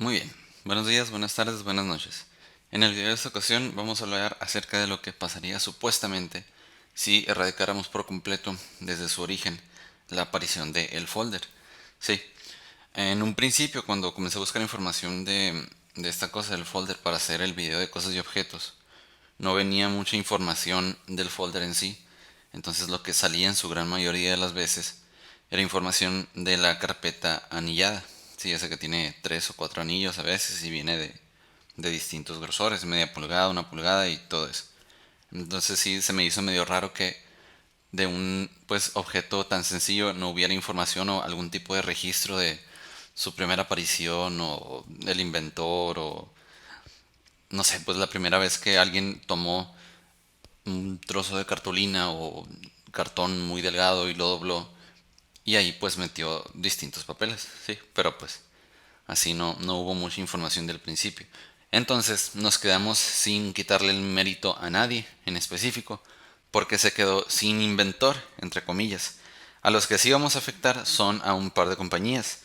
Muy bien. Buenos días, buenas tardes, buenas noches. En el video de esta ocasión vamos a hablar acerca de lo que pasaría supuestamente si erradicáramos por completo desde su origen la aparición de el folder. Sí, en un principio cuando comencé a buscar información de esta cosa del folder para hacer el video de cosas y objetos, no venía mucha información del folder en sí. Entonces lo que salía en su gran mayoría de las veces era información de la carpeta anillada. Sí, esa que tiene 3 o 4 anillos a veces y viene de distintos grosores, media pulgada, 1 pulgada y todo eso. Entonces sí se me hizo medio raro que de un pues objeto tan sencillo no hubiera información o algún tipo de registro de su primera aparición o el inventor o no sé, pues la primera vez que alguien tomó un trozo de cartulina o cartón muy delgado y lo dobló y ahí pues metió distintos papeles, sí, pero pues así no hubo mucha información del principio. Entonces nos quedamos sin quitarle el mérito a nadie en específico, porque se quedó sin inventor, entre comillas. A los que sí vamos a afectar son a un par de compañías,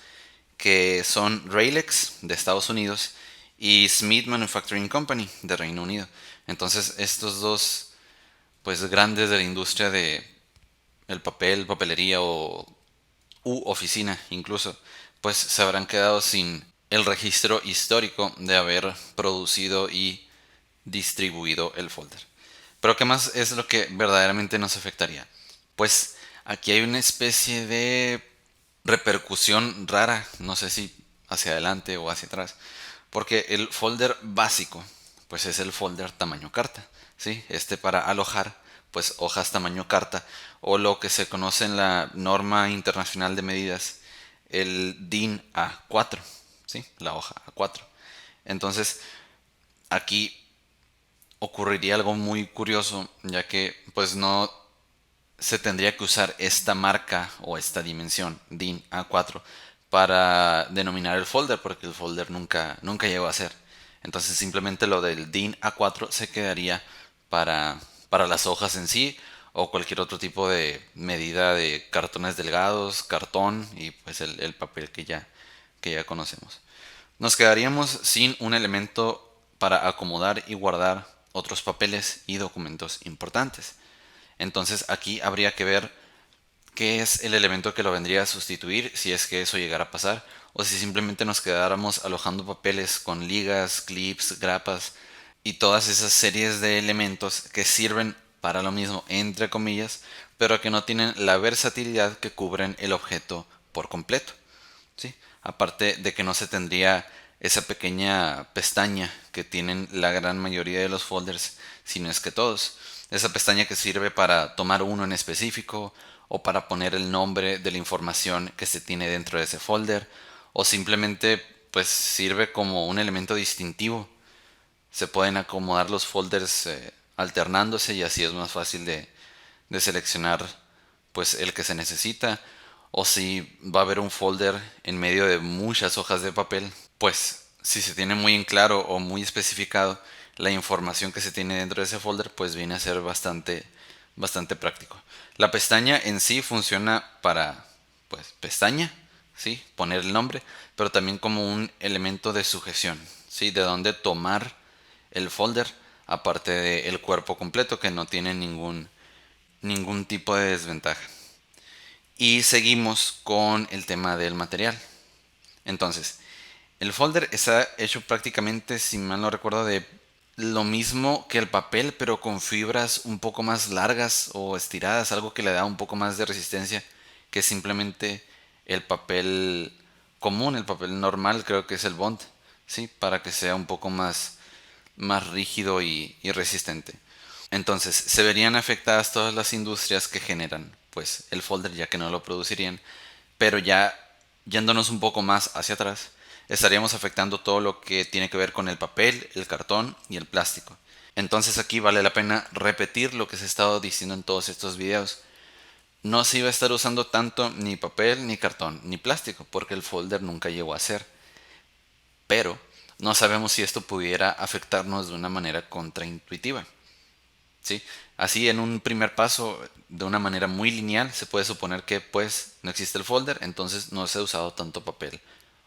que son Raylex de Estados Unidos y Smith Manufacturing Company de Reino Unido. Entonces estos dos pues grandes de la industria de el papel, papelería o u oficina incluso, pues se habrán quedado sin el registro histórico de haber producido y distribuido el folder. Pero ¿qué más es lo que verdaderamente nos afectaría? Pues aquí hay una especie de repercusión rara, no sé si hacia adelante o hacia atrás, porque el folder básico, pues es el folder tamaño carta, ¿sí? Este para alojar, pues hojas tamaño carta, o lo que se conoce en la norma internacional de medidas, el DIN A4, ¿sí? La hoja A4. Entonces, aquí ocurriría algo muy curioso, ya que pues no se tendría que usar esta marca o esta dimensión DIN A4 para denominar el folder, porque el folder nunca llegó a ser. Entonces simplemente lo del DIN A4 se quedaría para, para las hojas en sí o cualquier otro tipo de medida de cartones delgados, cartón y pues el papel que ya conocemos. Nos quedaríamos sin un elemento para acomodar y guardar otros papeles y documentos importantes. Entonces aquí habría que ver qué es el elemento que lo vendría a sustituir si es que eso llegara a pasar o si simplemente nos quedáramos alojando papeles con ligas, clips, grapas y todas esas series de elementos que sirven para lo mismo entre comillas pero que no tienen la versatilidad que cubren el objeto por completo. ¿Sí? Aparte de que no se tendría esa pequeña pestaña que tienen la gran mayoría de los folders, si no es que todos. Esa pestaña que sirve para tomar uno en específico o para poner el nombre de la información que se tiene dentro de ese folder o simplemente pues sirve como un elemento distintivo. Se pueden acomodar los folders alternándose y así es más fácil de seleccionar pues el que se necesita o si va a haber un folder en medio de muchas hojas de papel, pues si se tiene muy en claro o muy especificado la información que se tiene dentro de ese folder, pues viene a ser bastante práctico. La pestaña en sí funciona para pues pestaña, sí, poner el nombre, pero también como un elemento de sujeción, sí, de donde tomar el folder aparte del cuerpo completo que no tiene ningún tipo de desventaja. Y seguimos con el tema del material. Entonces, el folder está hecho prácticamente, si mal no recuerdo, de lo mismo que el papel, pero con fibras un poco más largas o estiradas, algo que le da un poco más de resistencia que simplemente el papel común, el papel normal, creo que es el bond, ¿sí? Para que sea un poco más rígido y resistente. Entonces, se verían afectadas todas las industrias que generan pues el folder ya que no lo producirían, pero ya yéndonos un poco más hacia atrás, estaríamos afectando todo lo que tiene que ver con el papel, el cartón y el plástico. Entonces aquí vale la pena repetir lo que se ha estado diciendo en todos estos videos. No se iba a estar usando tanto ni papel, ni cartón, ni plástico, porque el folder nunca llegó a ser. Pero no sabemos si esto pudiera afectarnos de una manera contraintuitiva. ¿Sí? Así en un primer paso, de una manera muy lineal, se puede suponer que pues no existe el folder, entonces no se ha usado tanto papel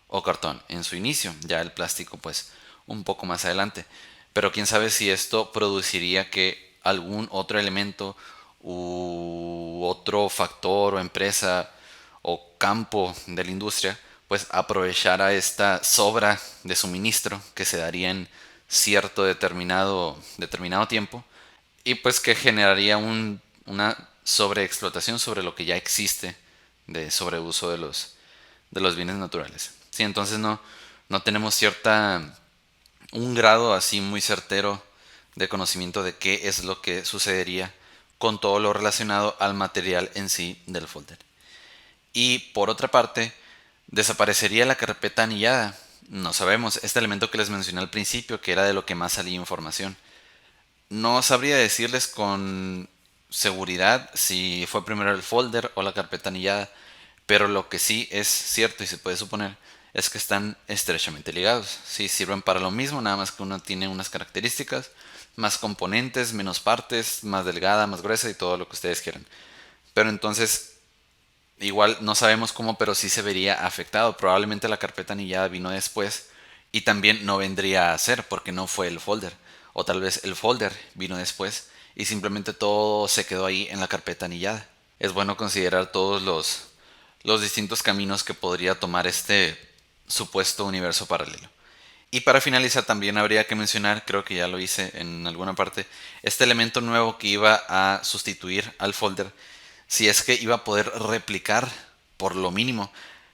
o cartón en su inicio, ya el plástico pues un poco más adelante. Pero quién sabe si esto produciría que algún otro elemento u otro factor o empresa o campo de la industria pues aprovechara esta sobra de suministro que se daría en cierto determinado tiempo y pues que generaría una sobreexplotación sobre lo que ya existe de sobreuso de los bienes naturales. Sí, entonces no tenemos un grado así muy certero de conocimiento de qué es lo que sucedería con todo lo relacionado al material en sí del folder. Y por otra parte, desaparecería la carpeta anillada. No sabemos, este elemento que les mencioné al principio, que era de lo que más salía información. No sabría decirles con seguridad si fue primero el folder o la carpeta anillada, pero lo que sí es cierto y se puede suponer es que están estrechamente ligados. Sí, sirven para lo mismo, nada más que uno tiene unas características, más componentes, menos partes, más delgada, más gruesa y todo lo que ustedes quieran. Pero entonces, igual no sabemos cómo, pero sí se vería afectado. Probablemente la carpeta anillada vino después y también no vendría a ser porque no fue el folder. O tal vez el folder vino después y simplemente todo se quedó ahí en la carpeta anillada. Es bueno considerar todos los distintos caminos que podría tomar este supuesto universo paralelo. Y para finalizar también habría que mencionar, creo que ya lo hice en alguna parte, este elemento nuevo que iba a sustituir al folder, si es que iba a poder replicar por lo mínimo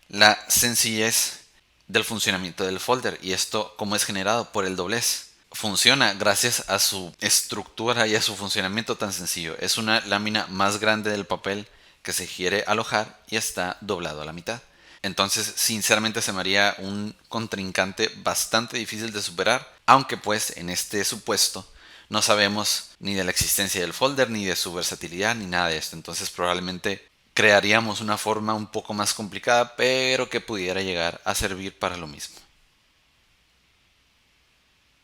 la sencillez del funcionamiento del folder. Y esto, como es generado por el doblez, funciona gracias a su estructura y a su funcionamiento tan sencillo. Es una lámina más grande del papel que se quiere alojar y está doblado a la mitad. Entonces, sinceramente, se me haría un contrincante bastante difícil de superar, aunque pues en este supuesto no sabemos ni de la existencia del folder, ni de su versatilidad, ni nada de esto. Entonces, probablemente crearíamos una forma un poco más complicada, pero que pudiera llegar a servir para lo mismo.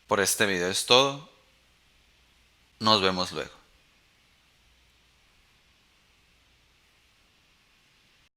Por este video es todo. Nos vemos luego.